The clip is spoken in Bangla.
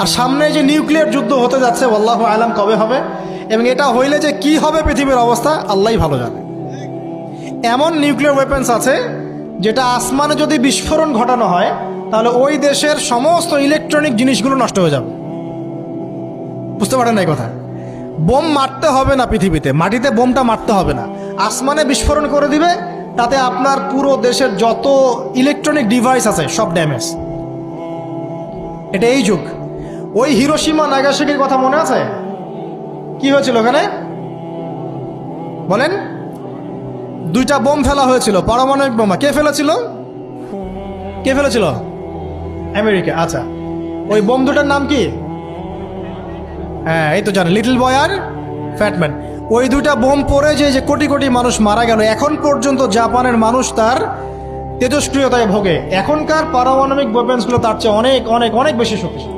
আর সামনে যে নিউক্লিয়ার যুদ্ধ হতে যাচ্ছে আল্লাহু আলাম কবে হবে, এবং এটা হইলে যে কি হবে পৃথিবীর অবস্থা আল্লাহই ভালো জানে। এমন নিউক্লিয়ার ওয়েপন্স আছে যেটা আসমানে যদি বিস্ফোরণ ঘটানো হয় তাহলে ওই দেশের সমস্ত ইলেকট্রনিক জিনিসগুলো নষ্ট হয়ে যাবে। বুঝতে পারেন না এই কথা? বোম মারতে হবে না পৃথিবীতে, মাটিতে বোমটা মারতে হবে না, আসমানে বিস্ফোরণ করে দিবে, তাতে আপনার পুরো দেশের যত ইলেকট্রনিক ডিভাইস আছে সব ড্যামেজ। এটা এই যুগ। ওই হিরোশিমা নাগাসাকির কথা মনে আছে? কি হয়েছিল ওখানে বলেন? দুইটা বোম ফেলা হয়েছিল, পারমাণবিক বোমা। কে ফেলেছিল? কে ফেলেছিল? আমেরিকা। আচ্ছা, ওই বোম দুটার নাম কি? হ্যাঁ, এই তো জানেন, লিটল বয় আর ফ্যাটম্যান। ওই দুইটা বোম পড়ে যে কোটি কোটি মানুষ মারা গেল, এখন পর্যন্ত জাপানের মানুষ তার তেজস্ক্রিয়তায় ভোগে। এখনকার পারমাণবিক ওয়েপন্সগুলো তার চেয়ে অনেক অনেক অনেক বেশি শক্তিশালী।